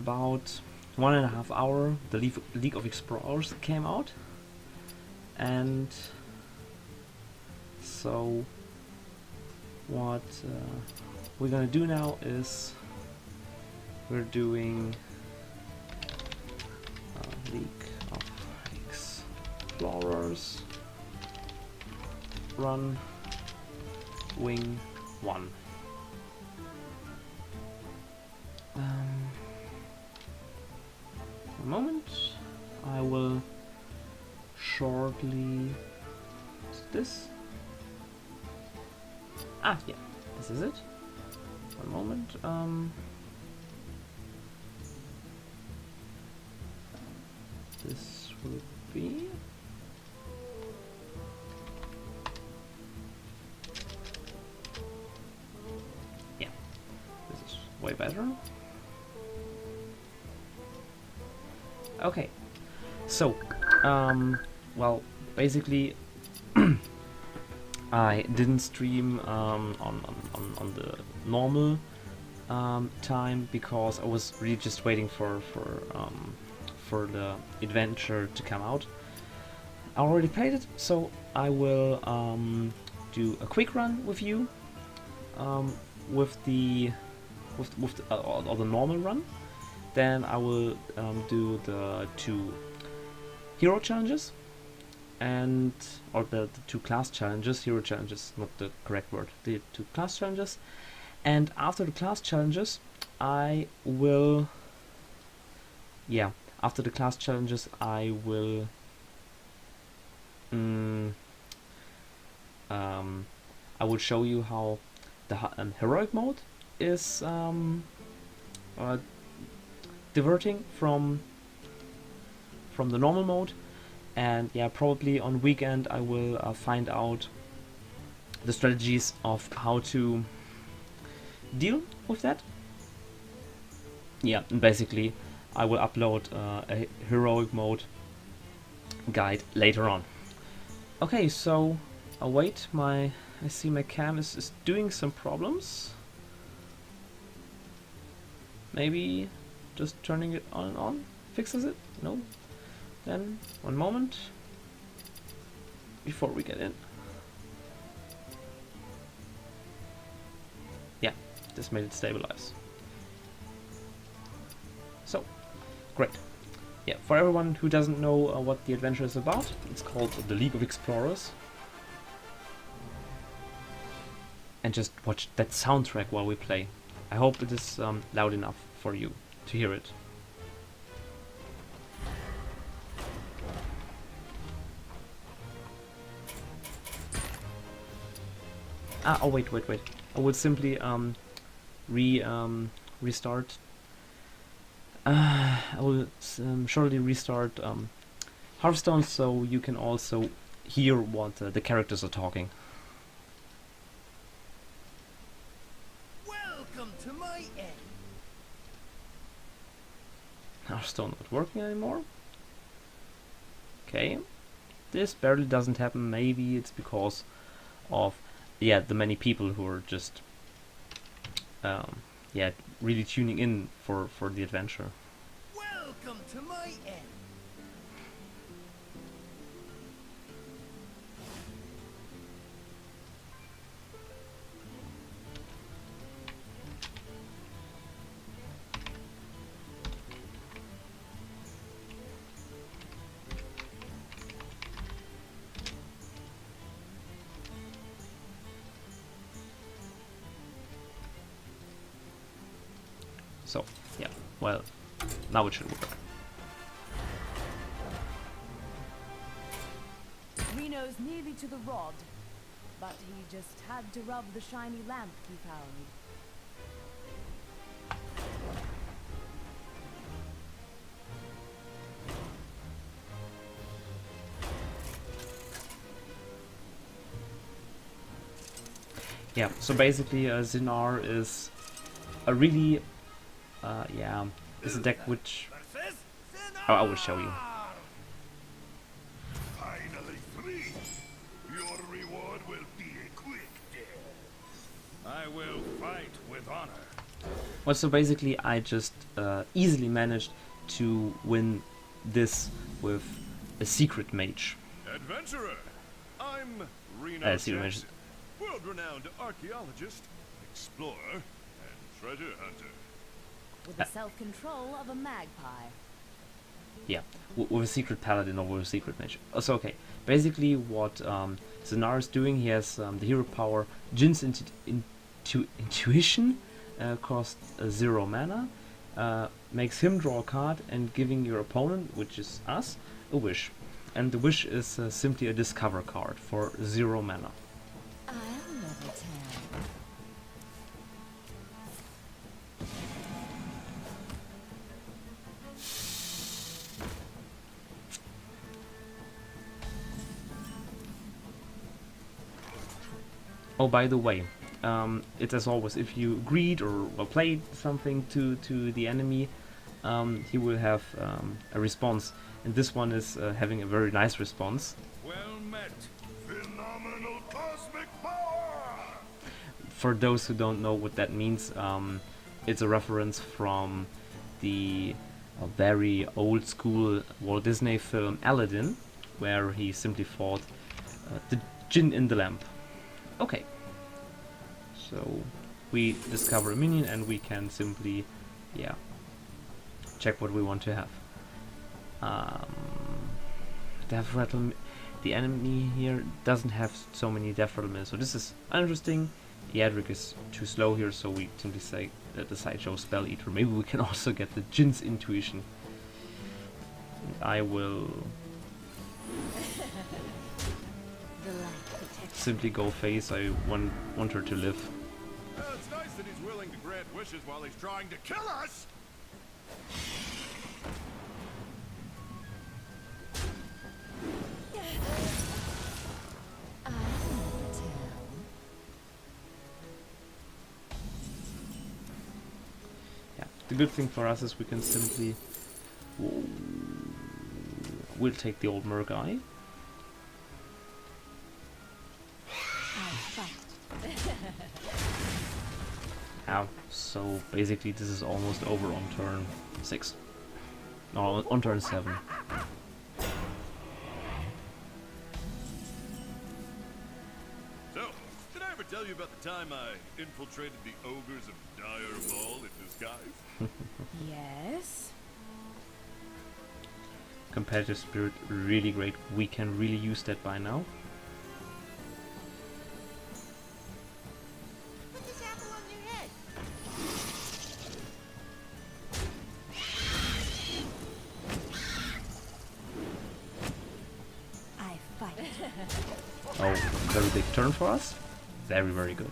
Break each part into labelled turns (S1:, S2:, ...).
S1: about 1.5 hours, the League of Explorers came out, and so what we're gonna do now is we're doing League of Explorers Run Wing 1. A moment, I will shortly this. Ah, yeah, this is it. One moment. This will be. Yeah, this is way better. Okay, so, well, basically, I didn't stream on the normal time because I was really just waiting for the adventure to come out. I already played it, so I will do a quick run with you with the normal run. Then I will do the 2 hero challenges or the 2 class challenges. Hero challenges, not the correct word. The 2 class challenges, and after the class challenges, I will. Yeah, after the class challenges, I will. I will show you how the heroic mode is diverting from the normal mode, and yeah, probably on weekend I will find out the strategies of how to deal with that. Yeah, and basically I will upload a heroic mode guide later on. Okay, so wait, I see my cam is doing some problems. Maybe just turning it on and on fixes it? No? Then, one moment before we get in. Yeah, this made it stabilize. So, great. Yeah, for everyone who doesn't know what the adventure is about, it's called the League of Explorers. And just watch that soundtrack while we play. I hope it is loud enough for you to hear it. Ah, oh wait. I will simply restart. I will shortly restart Hearthstone, so you can also hear what the characters are talking.
S2: Welcome to my end.
S1: Hearthstone not working anymore. Okay, this barely doesn't happen. Maybe it's because of the many people who are just really tuning in for the adventure.
S2: Welcome to my end.
S1: So, yeah, well, now it should work.
S3: Reno's nearly to the rod, but he just had to rub the shiny lamp he found.
S1: Yeah, so basically Zinar is a really, is a deck which... Oh, I will show you.
S4: Finally free. Your reward will be a quick death. I will fight with honor.
S1: Well, so basically I just easily managed to win this with a secret mage.
S4: Adventurer, I'm Reno
S1: Secret mage.
S4: Jackson, world-renowned archaeologist, explorer, and treasure hunter.
S3: With the self-control of a magpie.
S1: Yeah, with a secret paladin or with a secret mage. So okay, basically what Zenar is doing, he has the hero power Jin's intuition, cost 0 mana, makes him draw a card and giving your opponent, which is us, a wish. And the wish is simply a discover card for 0 mana.
S3: I'll never tell.
S1: Oh, by the way, it's as always, if you greet or played something to the enemy, he will have a response. And this one is having a very nice response.
S4: Well met. Phenomenal cosmic power!
S1: For those who don't know what that means, it's a reference from the very old school Walt Disney film Aladdin, where he simply fought the Jinn in the lamp. Okay, so we discover a minion and we can simply, yeah, check what we want to have. Death Rattle, the enemy here doesn't have so many Death Rattle minutes, so this is uninteresting. Yadric is too slow here, so we simply say that the Sideshow Spell Eater. Maybe we can also get the Jin's Intuition. And I will simply go face. I want her to live.
S4: Well, it's nice that he's willing to grant wishes while he's trying to kill us!
S3: I'll never tell.
S1: Yeah, the good thing for us is we can simply... We'll take the old Murgai. So basically this is almost over on turn 6. No, on turn 7.
S4: So, did I ever tell you about the time I infiltrated the ogres of Dire Ball in disguise?
S3: Yes.
S1: Competitive spirit, really great. We can really use that by now.
S2: Put this apple on your head.
S3: I fight.
S1: Oh, very big turn for us. Very, very good.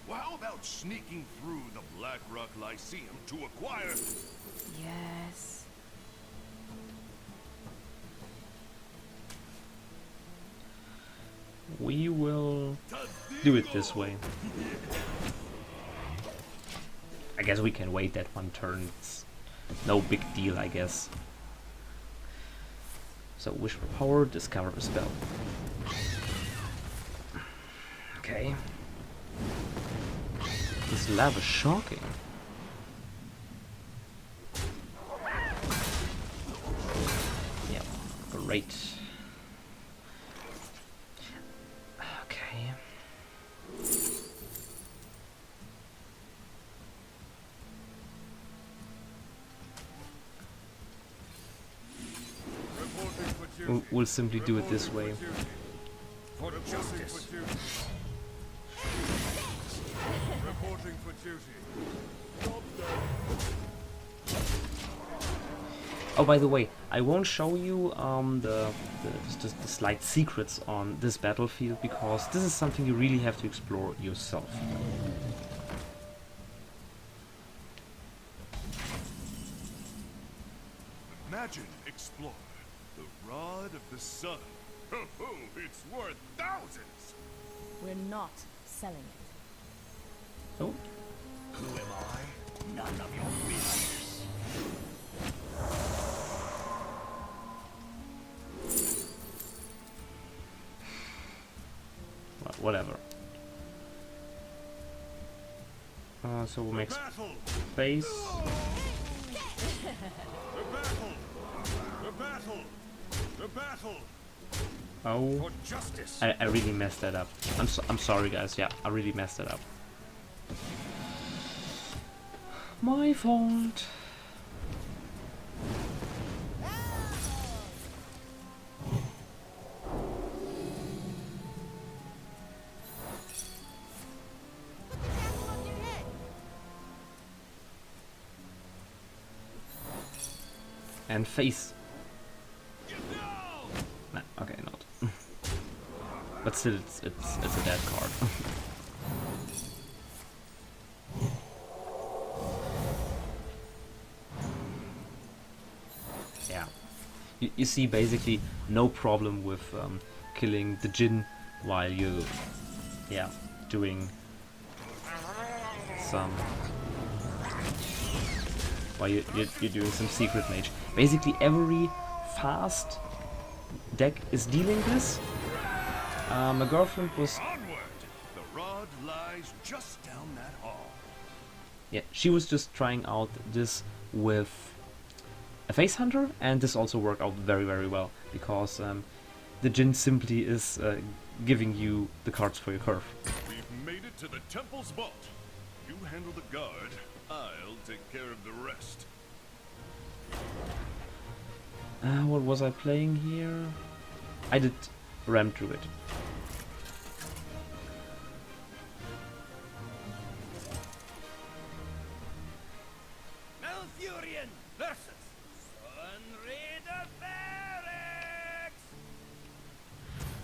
S4: Well, how about sneaking through the Black Rock Lyceum to acquire...
S3: Yes.
S1: We will do it this way. I guess we can wait that one turn. It's no big deal, I guess. So, wish for power, discover a spell. Okay. This lava is shocking. Yeah, great. Okay.
S4: Reporting for duty.
S1: We'll simply do it this way.
S4: For justice. Reporting for duty.
S1: Oh, by the way, I won't show you the slight secrets on this battlefield, because this is something you really have to explore yourself.
S4: Imagine, Explorer, the Rod of the Sun. Ho ho, it's worth thousands!
S3: We're not selling it.
S1: Oh,
S5: Who am I? None of your business.
S1: well, whatever. So we'll make
S4: Battle!
S1: space.
S4: The battle! The battle! The battle!
S1: Oh,
S4: For justice!
S1: I really messed that up. I'm sorry, guys. Yeah, I really messed it up. My fault.
S2: Put the apple on your head.
S1: And face.
S4: No!
S1: Nah, okay, not. But still, it's a dead card. Yeah. You see, basically, no problem with killing the Jinn while you, yeah, doing some. While you're doing some secret mage. Basically, every fast deck is dealing this. My girlfriend was,
S4: Onward! The rod lies just down that hall.
S1: yeah, she was just trying out this with a face hunter, and this also worked out very, very well because the Jinn simply is giving you the cards for your curve.
S4: We've made it to the temple's vault. You handle the guard. I'll take care of the rest.
S1: What was I playing here? I did Ram Druid.
S5: Malfurion versus Sunraider Barracks!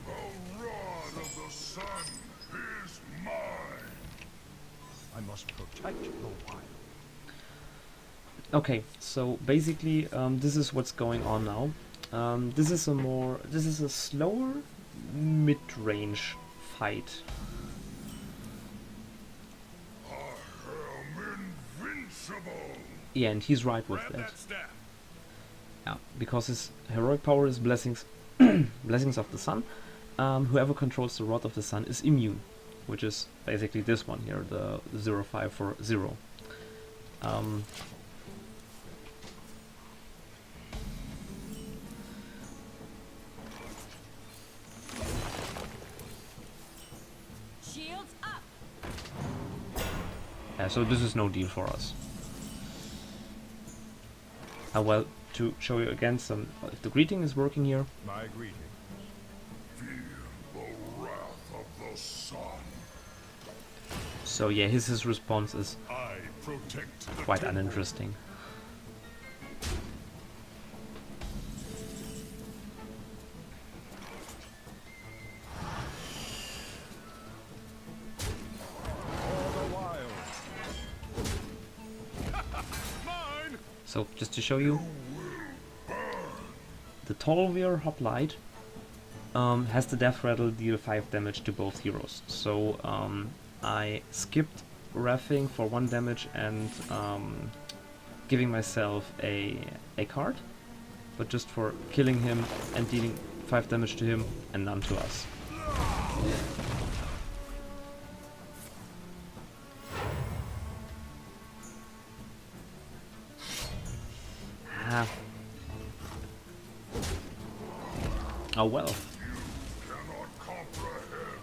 S6: The rod of the sun is mine.
S5: I must protect the wild.
S1: Okay, so basically, this is what's going on now. This is a slower mid-range fight.
S6: I am invincible.
S1: Yeah, and he's right with
S4: Grab
S1: that.
S4: that staff.
S1: Yeah, because his heroic power is blessings, blessings of the sun. Whoever controls the rod of the sun is immune, which is basically this one here, the 0540.
S3: Shields up!
S1: Yeah, so this is no deal for us. Well, to show you again some, if the greeting is working here.
S5: My greeting.
S6: Feel the wrath of the sun.
S1: So yeah, his response is
S6: I protect the
S1: quite
S6: temple.
S1: uninteresting.
S4: Mine!
S1: So just to show you, the Tolvir Hoplite has the death rattle deal 5 damage to both heroes. So I skipped reffing for 1 damage and giving myself a card, but just for killing him and dealing 5 damage to him and none to us. Ah. Oh well.
S6: Cannot comprehend.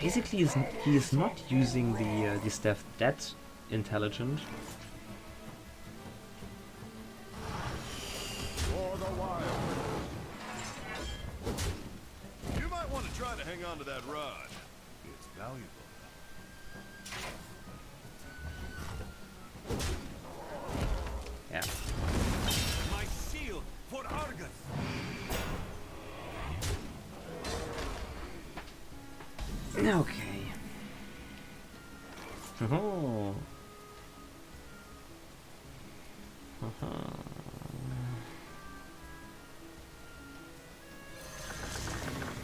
S1: Basically, he is not using the staff that intelligent.
S5: For the wild.
S4: You might want to try to hang on to that rod. It's valuable.
S1: Yeah.
S5: My shield for Argus.
S1: Okay. Oh.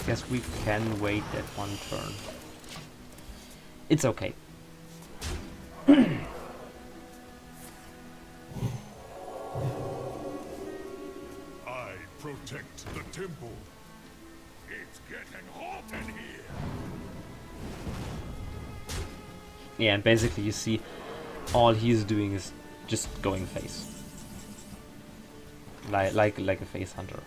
S1: Guess we can wait that 1 turn. It's okay.
S6: I protect the temple. It's getting hot in here.
S1: Yeah, and basically you see all he's doing is just going face. Like a face hunter.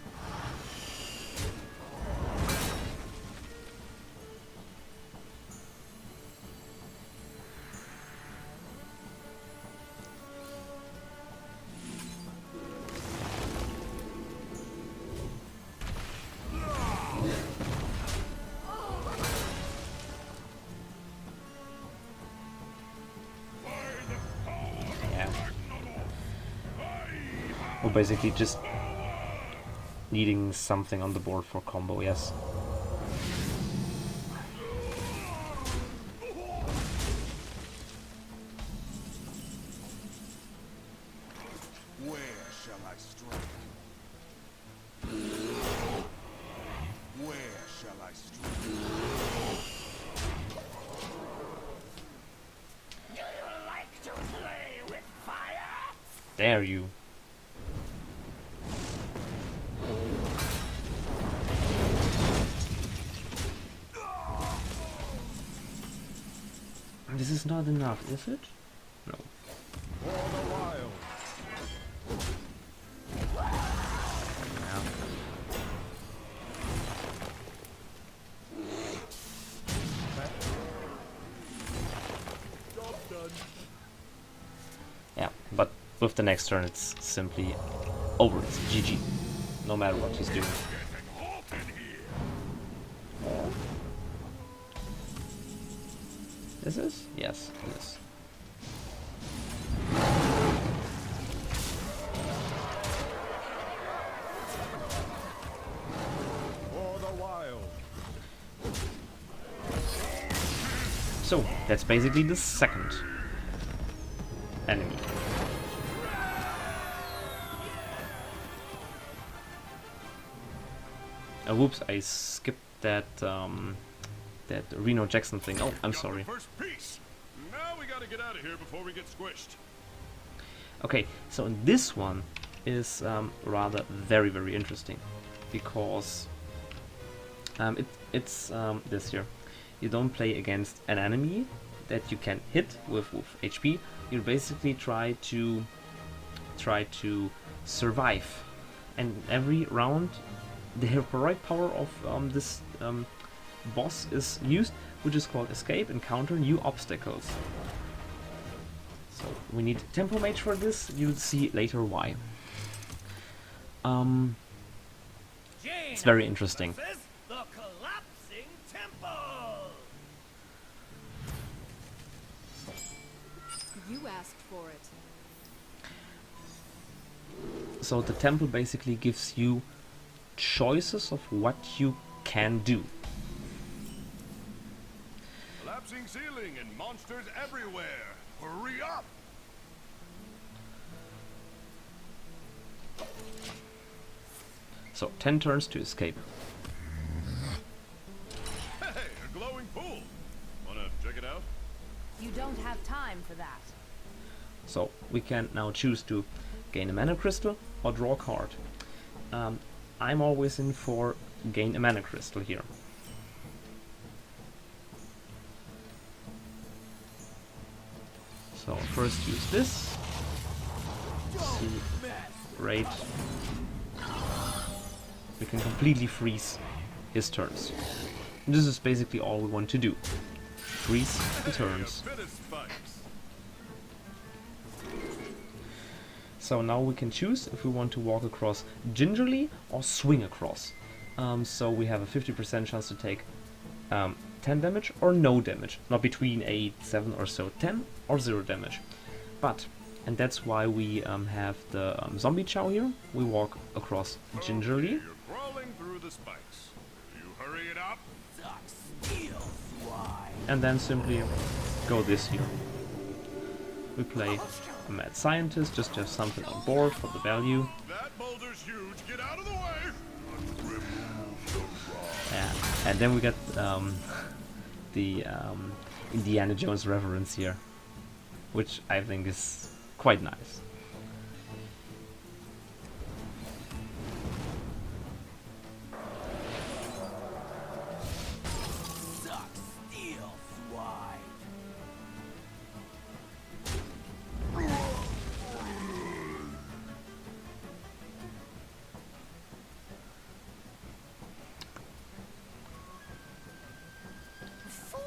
S1: Yeah. We're basically just needing something on the board for combo, yes.
S5: Where shall I strike? Where shall I strike? Do you like to play with fire?
S1: Dare you. This is not enough, is it? No.
S5: For the wild.
S4: Job done.
S1: Yeah, but with the next turn it's simply over. It's GG. No matter what he's doing.
S6: Getting hot in here.
S1: This is? Yes, it is.
S5: For the wild.
S1: So, that's basically the second enemy. Whoops, I skipped that that Reno Jackson thing. Oh, I'm
S4: Got
S1: sorry.
S4: the first piece. Now we gotta get out of here before we get squished.
S1: Okay, so this one is rather very interesting because it's this here. You don't play against an enemy that you can hit with HP. You basically try to survive, and every round the heroic power of this boss is used, which is called escape, encounter new obstacles. So we need tempo mage for this. You'll see later why. It's very interesting.
S2: The collapsing temple.
S3: You asked for it.
S1: So the temple basically gives you choices of what you can do.
S4: Collapsing ceiling and monsters everywhere. Hurry up!
S1: So 10 turns to escape.
S4: Hey, a glowing pool. Wanna check it out?
S3: You don't have time for that.
S1: So we can now choose to gain a mana crystal or draw a card. I'm always in for gain a mana crystal here. So first use this. See, great. We can completely freeze his turns. This is basically all we want to do. Freeze the turns.
S4: Hey, a bit of spikes.
S1: So now we can choose if we want to walk across gingerly or swing across. So we have a 50% chance to take 10 damage or no damage. Not between 8, 7 or so. 10 or 0 damage. But, and that's why we have the zombie chow here. We walk across gingerly.
S4: Okay, you're crawling through the spikes. You hurry it up.
S1: And then simply go this here. We play a mad scientist just to have something on board for the value.
S4: That boulder's huge. Get out of the way.
S1: And then we get the Indiana Jones reference here. which I think is quite nice.
S2: Suck steel, swine.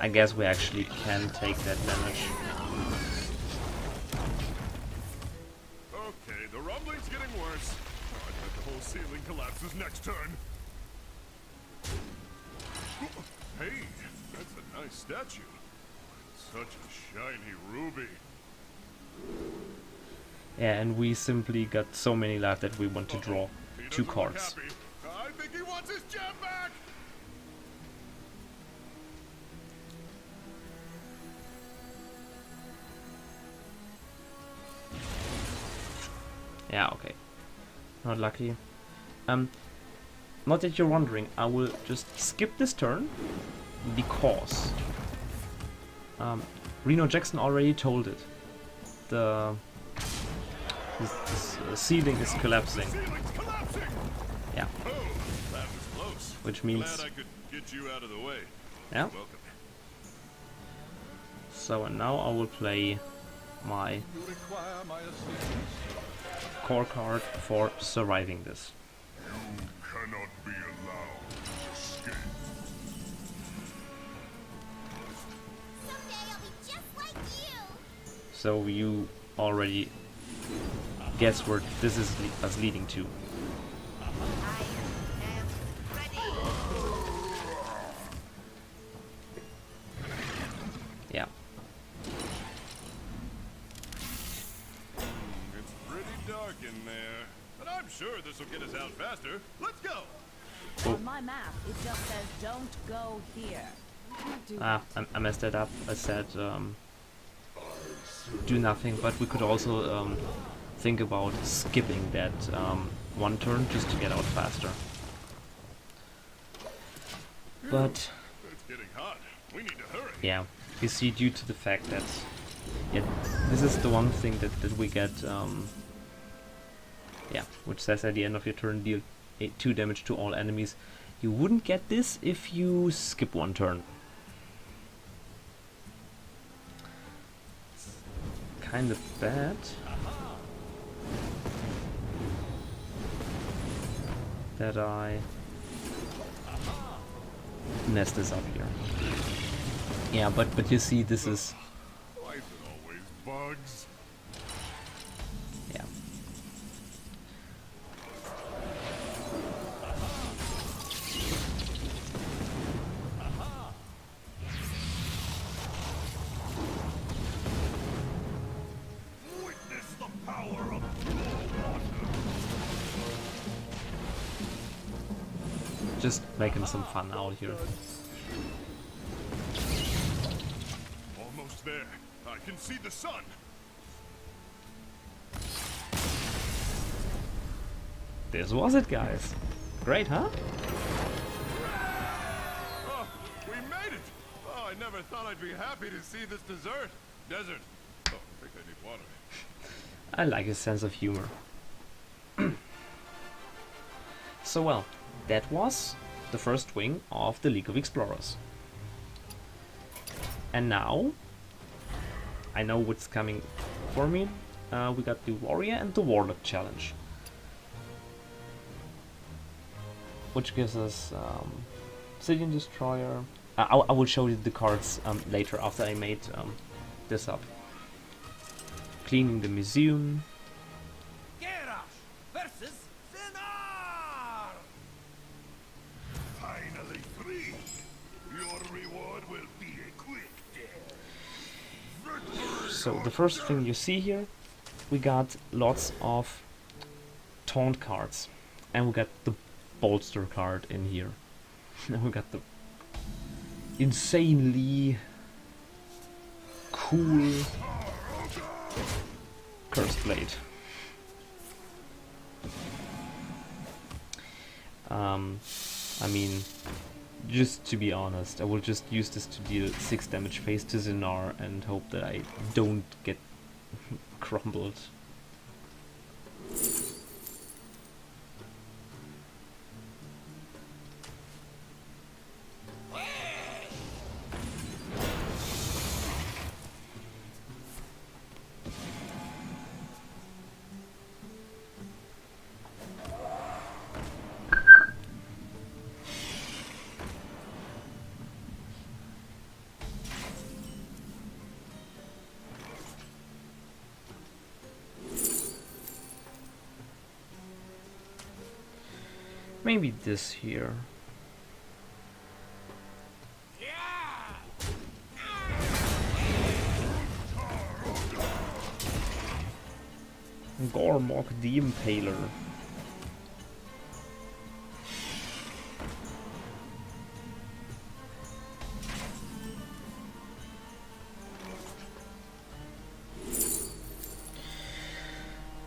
S1: I guess we actually can take that damage.
S4: Okay, the rumbling's getting worse. I bet the whole ceiling collapses next turn. Hey, that's a nice statue. Such a shiny ruby.
S1: Yeah, and we simply got so many life that we want to draw
S4: He
S1: 2
S4: doesn't look
S1: cards.
S4: happy. I think he wants his gem back.
S1: Yeah, okay. Not lucky. Not that you're wondering, I will just skip this turn because Reno Jackson already told it. This ceiling is collapsing.
S4: Ceiling's collapsing.
S1: Yeah,
S4: Oh, that was close.
S1: which means
S4: Glad I could get you out of the way.
S1: yeah.
S4: Welcome.
S1: So and now I will play my
S6: You require my assistance.
S1: core card for surviving this.
S6: You cannot be allowed to escape.
S7: Someday I'll be just like you.
S1: So you already guess where this is us leading to.
S7: I am ready.
S1: Yeah.
S4: It's pretty dark in there, but I'm sure this will get us out faster. Let's go.
S3: On my map, it just says don't go here. Can't do
S1: Ah,
S3: that.
S1: I messed that up. I said do nothing, but we could also think about skipping that 1 turn just to get out faster. But
S4: It's getting hot. We need to hurry.
S1: yeah, you see, due to the fact that yeah, this is the one thing that we get, yeah, which says at the end of your turn deal 2 damage to all enemies. You wouldn't get this if you skip 1 turn. Kind of bad that I messed this up here. Yeah, but you see, this is
S4: Why is it always bugs?
S1: yeah.
S6: Witness the power of
S1: Just making some fun out here.
S4: Almost there. I can see the sun.
S1: This was it, guys. Great, huh?
S4: Oh, we made it. Oh, I never thought I'd be happy to see this desert. Desert. Oh, I think I need water.
S1: I like his sense of humor. So well, that was the first wing of the League of Explorers. And now, I know what's coming for me. We got the Warrior and the Warlock challenge. Which gives us Obsidian Destroyer. I will show you the cards later after I made this up. Cleaning the Museum.
S2: Garrosh versus Sinar!
S6: finally free. Your reward will be a quick death.
S1: So the first thing you see here, we got lots of taunt cards, and we got the bolster card in here. And we got the insanely cool Curse Blade. I mean, just to be honest, I will just use this to deal 6 damage face to Zinar and hope that I don't get crumbled. Maybe this here. Gormok the Impaler.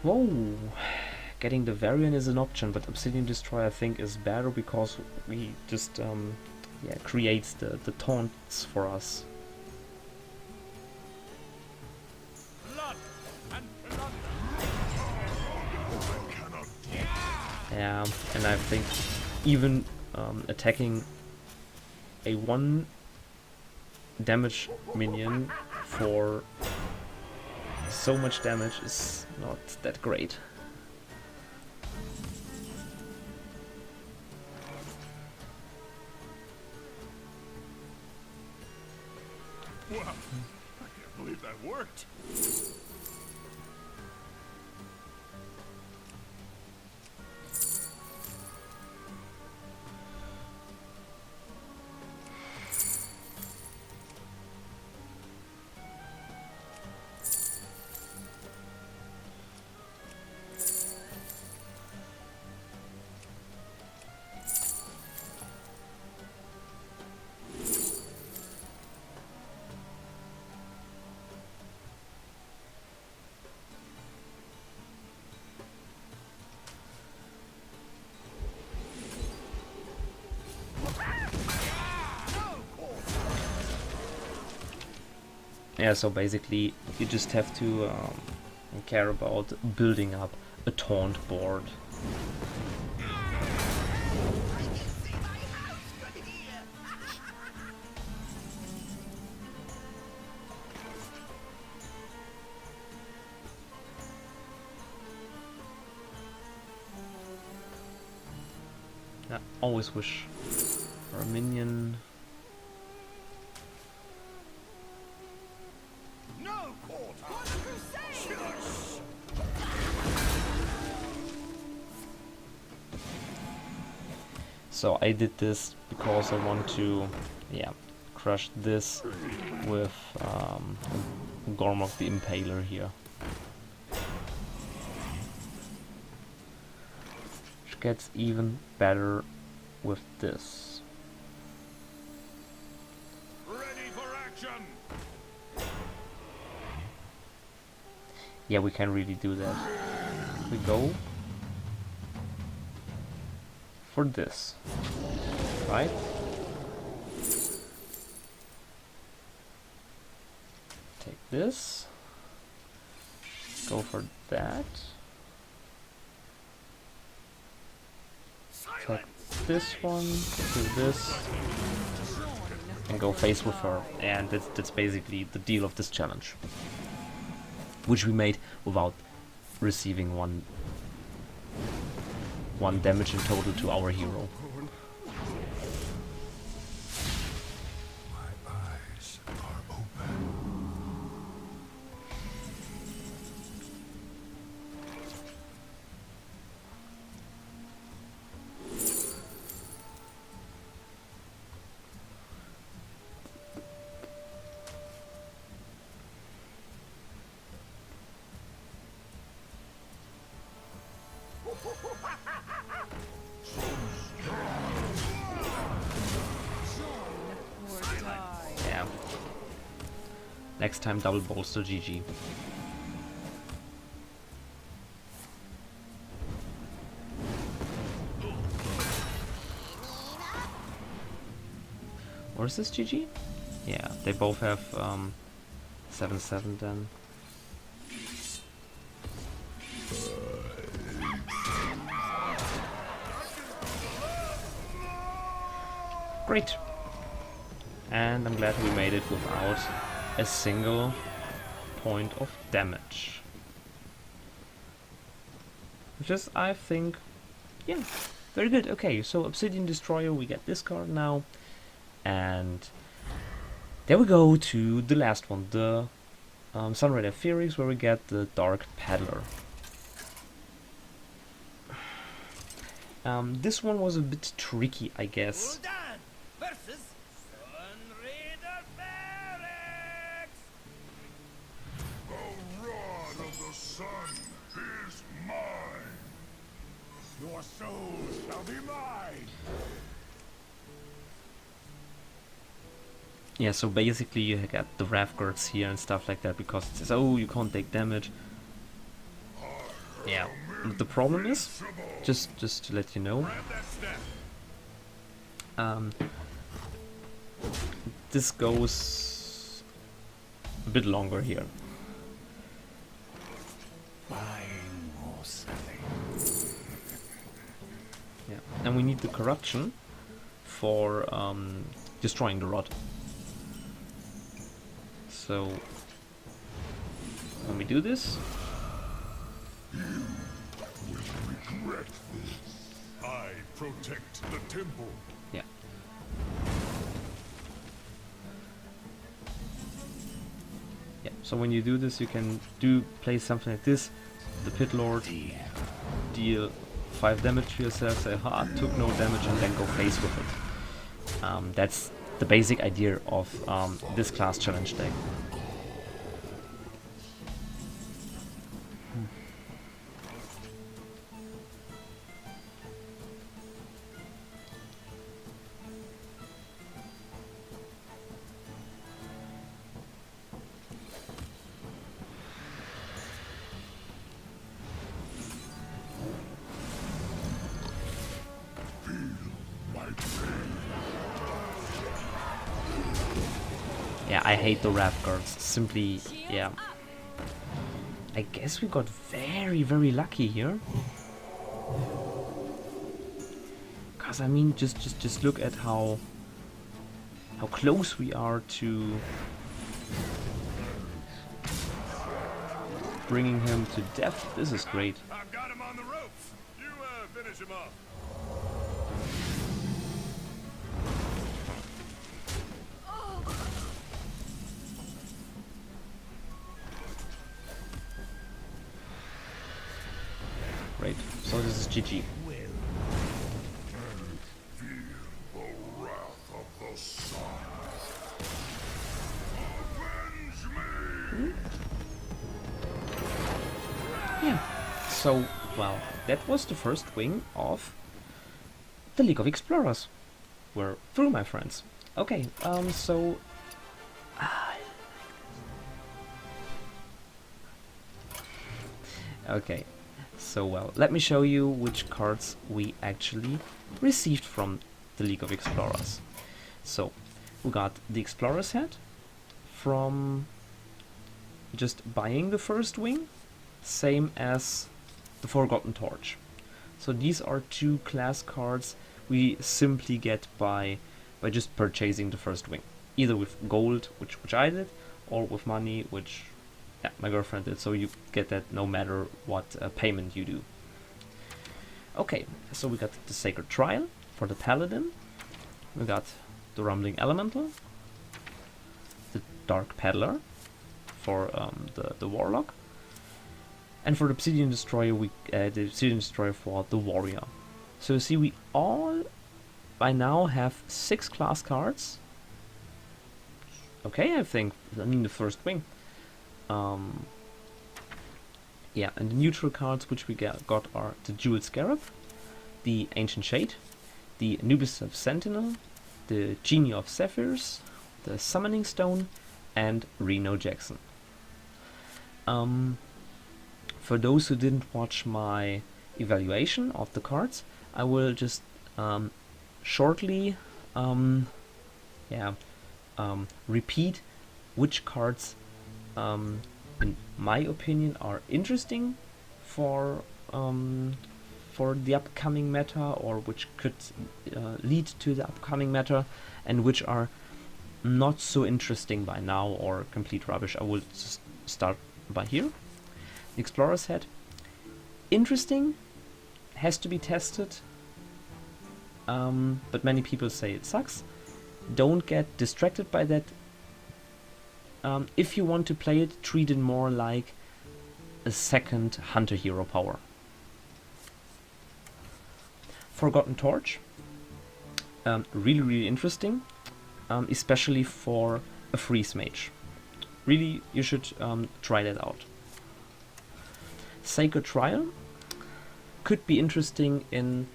S1: Whoa! Getting the Varian is an option, but Obsidian Destroyer I think is better because we just yeah, creates the taunts for us.
S2: Blood and plunder.
S1: Yeah, and I think even attacking a 1 damage minion for so much damage is not that great.
S4: Wow, I can't believe that worked.
S1: Yeah, so basically you just have to care about building up a taunt board. I always wish for a minion.
S2: No quarter. Shush.
S1: So I did this because I want to, yeah, crush this with Gormok the Impaler here. Which gets even better with this.
S4: Ready for action!
S1: Yeah, we can really do that. We go for this, right? Take this, go for that, take this one, do this, and go face with her. And that's basically the deal of this challenge, which we made without receiving one damage in total to our hero.
S6: My eyes are open.
S1: Yeah. Next time double bolster GG. Or is this GG? Yeah, they both have 7-7 then. Great. And I'm glad we made it without a single point of damage. Which is, I think, yeah, very good. Okay, so Obsidian Destroyer, we get this card now. And there we go to the last one, the Sunrider Phoenix, where we get the Dark Peddler. This one was a bit tricky, I guess.
S2: Gul'dan versus Sunrider Barracks.
S6: The rod of the sun is mine. Your soul shall be mine.
S1: Yeah, so basically you get the Wrath Guards here and stuff like that, because it says, oh, you can't take damage. Yeah, but the problem is, just to let you know,
S4: Grab that staff.
S1: this goes a bit longer here.
S5: Buying or selling.
S1: Yeah, and we need the corruption for destroying the rod. So when we do this,
S6: Regret this. I protect the temple.
S1: yeah. Yeah, so when you do this, you can play something like this. The Pit Lord deal 5 damage to yourself, say, ha, took no damage, and then go face with it. That's the basic idea of this class challenge deck. Yeah, I hate the Wrath Guards. Simply, yeah. I guess we got very, very lucky here. Cause I mean, just look at how close we are to bringing him to death. This is great.
S4: I've got him on the ropes. You finish him off.
S1: Great. So this is GG.
S6: Feel the wrath of the sun. Avenge me!
S1: Yeah. So, well, that was the first wing of the League of Explorers. We're through, my friends. Okay, so... okay, so well, let me show you which cards we actually received from the League of Explorers. So, we got the Explorer set from just buying the first wing, same as the Forgotten Torch. So these are 2 class cards we simply get by just purchasing the first wing, either with gold, which I did, or with money, which my girlfriend did. So you get that no matter what payment you do. Okay, so we got the Sacred Trial for the Paladin, we got the Rumbling Elemental, the Dark Peddler for the Warlock, and for the Obsidian Destroyer, the Obsidian Destroyer for the Warrior. So you see, we all by now have 6 class cards. Okay, I mean the first wing. Yeah, and the neutral cards which we got are the Jeweled Scarab, the Ancient Shade, the Anubis of Sentinel, the Genie of Zephyrs, the Summoning Stone, and Reno Jackson. For those who didn't watch my evaluation of the cards, I will just shortly repeat which cards in my opinion are interesting for for the upcoming meta, or which could lead to the upcoming meta, and which are not so interesting by now or complete rubbish. I will just start by here. The Explorer's Head. Interesting, has to be tested, but many people say it sucks. Don't get distracted by that. If you want to play it, treat it more like a second hunter hero power. Forgotten Torch. Really interesting, especially for a freeze mage. Really, you should try that out. Sacred Trial could be interesting in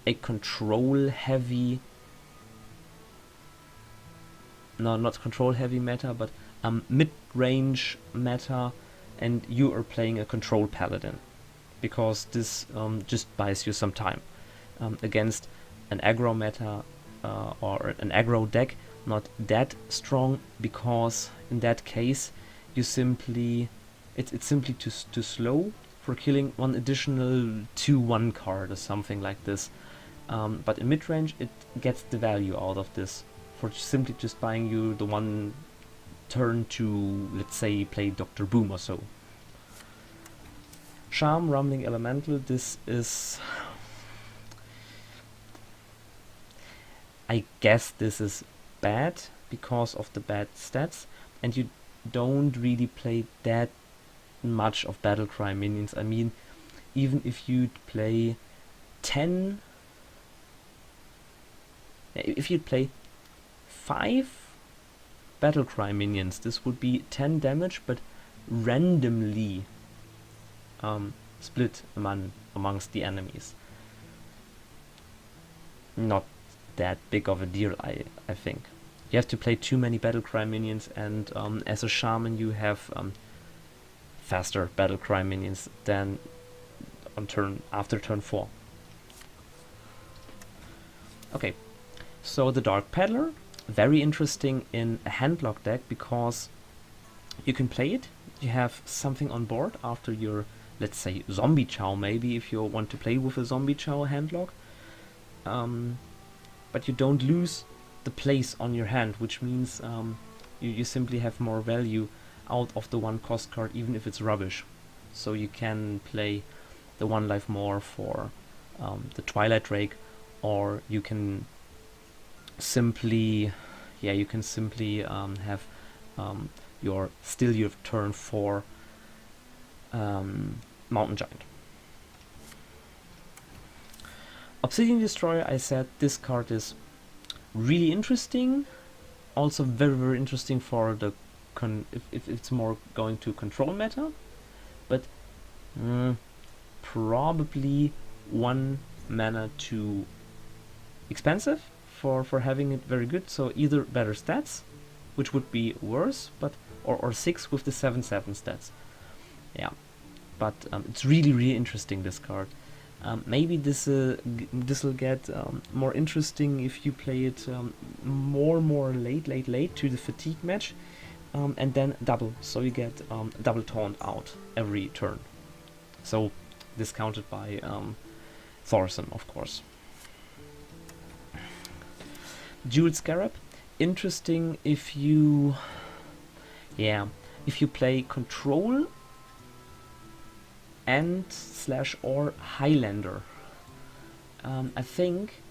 S1: a control heavy, no, not control heavy meta, but mid-range meta, and you are playing a control paladin, because this just buys you some time against an aggro meta or an aggro deck, not that strong, because in that case you simply it's simply too slow for killing one additional 2/1 card or something like this. But in mid-range it gets the value out of this for simply just buying you the one turn to, let's say, play Dr. Boom or so. Charm, Rumbling Elemental, this is... I guess this is bad because of the bad stats, and you don't really play that much of Battlecry minions. I mean, even if you'd play 10... if you'd play 5 Battlecry minions, this would be 10 damage, but randomly split amongst the enemies. Not that big of a deal, I think. You have to play too many Battlecry minions, and as a shaman you have faster Battlecry minions than on after turn 4. Okay, so the Dark Peddler, very interesting in a handlock deck, because you can play it, you have something on board after your, let's say, Zombie Chow, maybe, if you want to play with a Zombie Chow handlock, but you don't lose the place on your hand, which means you simply have more value out of the 1 cost card, even if it's rubbish. So you can play the 1 life more for the Twilight Drake, or you can simply, yeah, you can simply have your turn 4 Mountain Giant. Obsidian Destroyer, I said this card is really interesting, also very interesting for the if it's more going to control meta, but probably 1 mana too expensive for having it very good. So either better stats, which would be worse, but or 6 with the 7/7 stats. Yeah, but it's really interesting, this card. Maybe this will get more interesting if you play it more late to the fatigue match, and then double, so you get double taunt out every turn. So discounted by Thorson, of course. Jeweled Scarab, interesting if you, if you play control and /or Highlander. I think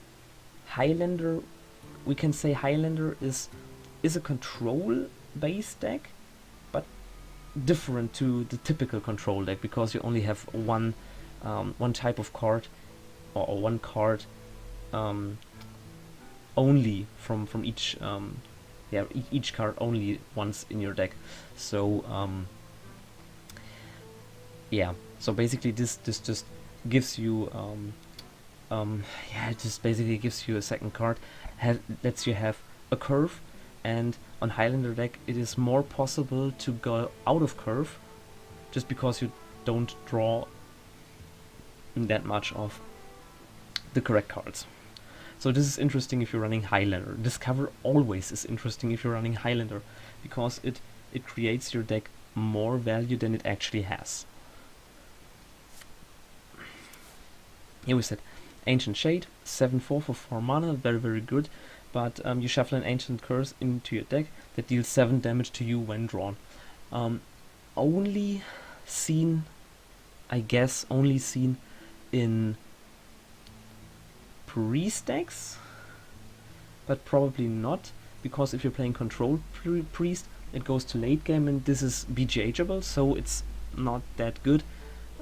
S1: Highlander, we can say Highlander is a control based deck, but different to the typical control deck, because you only have one type of card, or 1 card only from each each card only once in your deck. So so basically this just gives you it just basically gives you a second card, lets you have a curve, and on Highlander deck it is more possible to go out of curve, just because you don't draw that much of the correct cards. So this is interesting if you're running Highlander. Discover always is interesting if you're running Highlander, because it creates your deck more value than it actually has. Here we said Ancient Shade, 7/4 for 4 mana, very very good. But you shuffle an Ancient Curse into your deck that deals 7 damage to you when drawn. Only seen, I guess, only seen in priest decks, but probably not, because if you're playing control priest, it goes to late game, and this is BGHable, so it's not that good.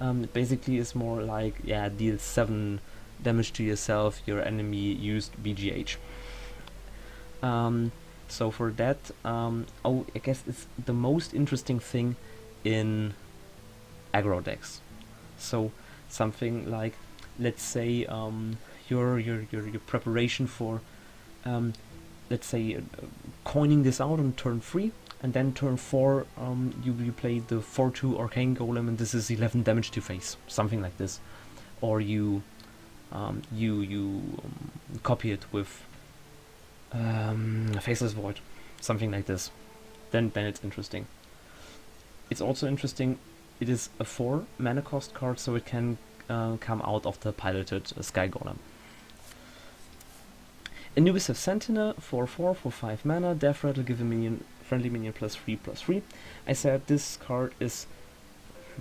S1: It basically is more like, yeah, deals 7 damage to yourself, your enemy used BGH. So for that, oh, I guess it's the most interesting thing in aggro decks. So something like, let's say, your preparation for, let's say, coining this out on turn 3, and then turn 4, you play the 4/2 Arcane Golem, and this is 11 damage to face, something like this. Or you copy it with Faceless Void, something like this. Then it's interesting. It's also interesting, it is a 4 mana cost card, so it can come out of the piloted Sky Golem. Anubis of Sentinel, 4/4 for 5 mana, Death Rattle, give a friendly minion +3/+3. I said this card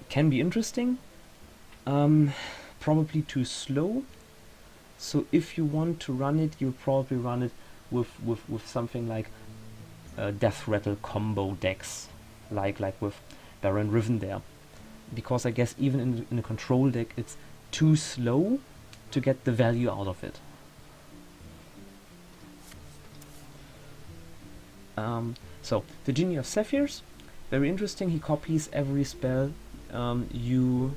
S1: can be interesting, probably too slow, so if you want to run it, you'll probably run it with something like Death Rattle combo decks, like with Baron Riven there, because I guess even in a control deck it's too slow to get the value out of it. So the Genie of Sapphires, very interesting. He copies every spell you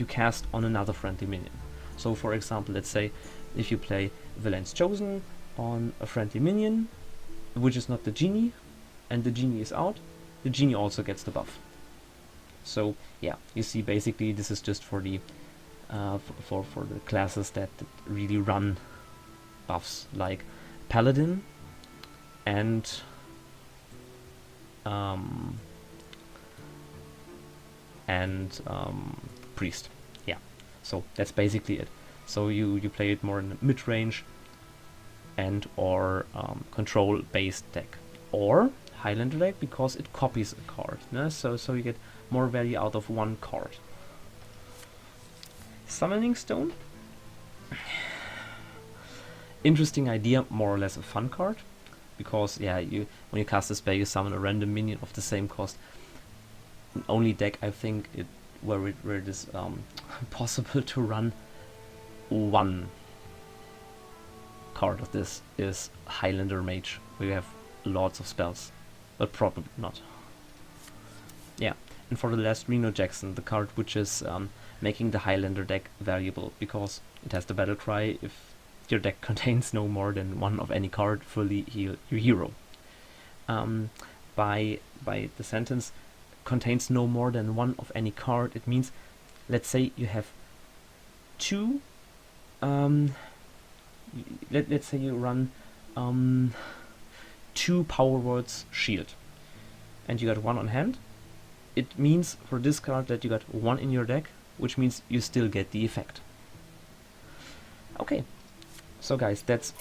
S1: cast on another friendly minion. So for example, let's say if you play Valence Chosen on a friendly minion, which is not the Genie, and the Genie is out, the Genie also gets the buff. So yeah, you see, basically this is just for the for the classes that really run buffs, like Paladin and Priest. Yeah, so that's basically it. So you play it more in the mid-range and or control based deck, or Highlander deck, because it copies a card, no? So you get more value out of one card. Summoning Stone, interesting idea, more or less a fun card, because yeah, when you cast a spell, you summon a random minion of the same cost. Only deck I think where it is possible to run one card of this is Highlander Mage, where you have lots of spells, but probably not. Yeah, and for the last, Reno Jackson, the card which is making the Highlander deck valuable, because it has the battle cry: if your deck contains no more than one of any card, fully heal your hero. By the sentence contains no more than one of any card, it means, let's say you have two, let's say you run 2 Power Words Shield, and you got 1 on hand. It means for this card that you got 1 in your deck, which means you still get the effect. Okay, so guys, that's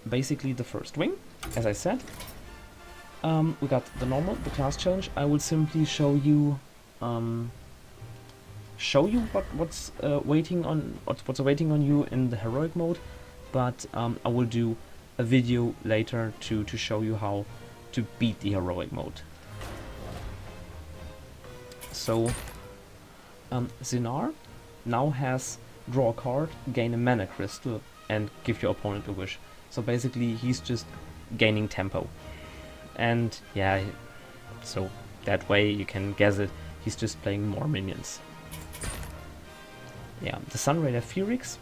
S1: basically the first wing. As I said, we got the normal, the class challenge. I will simply show you what's waiting on you in the heroic mode, but I will do a video later to show you how to beat the heroic mode. So Zinar now has draw a card, gain a mana crystal, and give your opponent a wish. So basically he's just gaining tempo, and yeah, so that way you can guess it, he's just playing more minions. Yeah, the Sunraider Phoenix,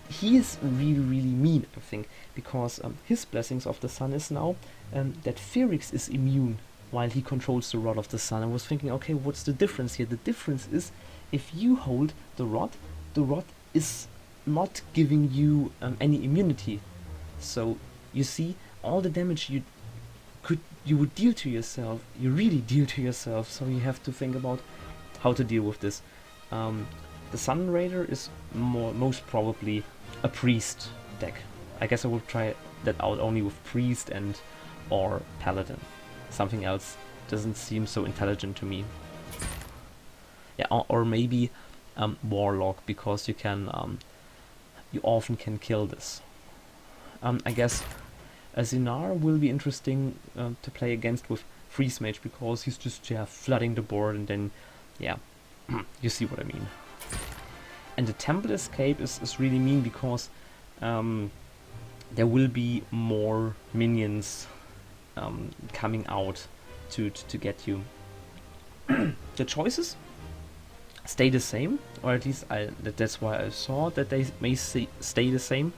S1: he is really mean, I think, because his Blessings of the Sun is now that Phoenix is immune while he controls the Rod of the Sun. I was thinking, okay, what's the difference here? The difference is, if you hold the Rod is not giving you any immunity. So you see, all the damage you would deal to yourself, you really deal to yourself. So you have to think about how to deal with this. the Sun Raider is most probably a priest deck. I guess I will try that out only with priest and or paladin. Something else doesn't seem so intelligent to me. Yeah, or maybe warlock, because you can you often can kill this. I guess a Zinar will be interesting to play against with Freeze Mage, because he's just flooding the board, and then yeah, you see what I mean. And the Temple Escape is really mean, because there will be more minions coming out to get you. The choices stay the same, or at least that's why I saw that they may stay the same.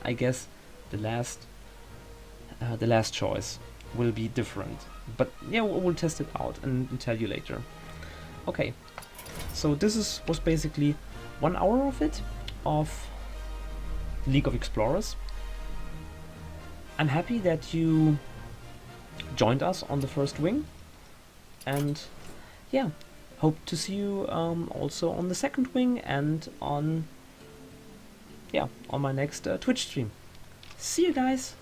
S1: I guess the last choice will be different, but yeah, we'll test it out and tell you later. Okay, so this was basically 1 hour of it, of League of Explorers. I'm happy that you joined us on the first wing, and yeah, hope to see you also on the second wing and on my next Twitch stream. See you guys!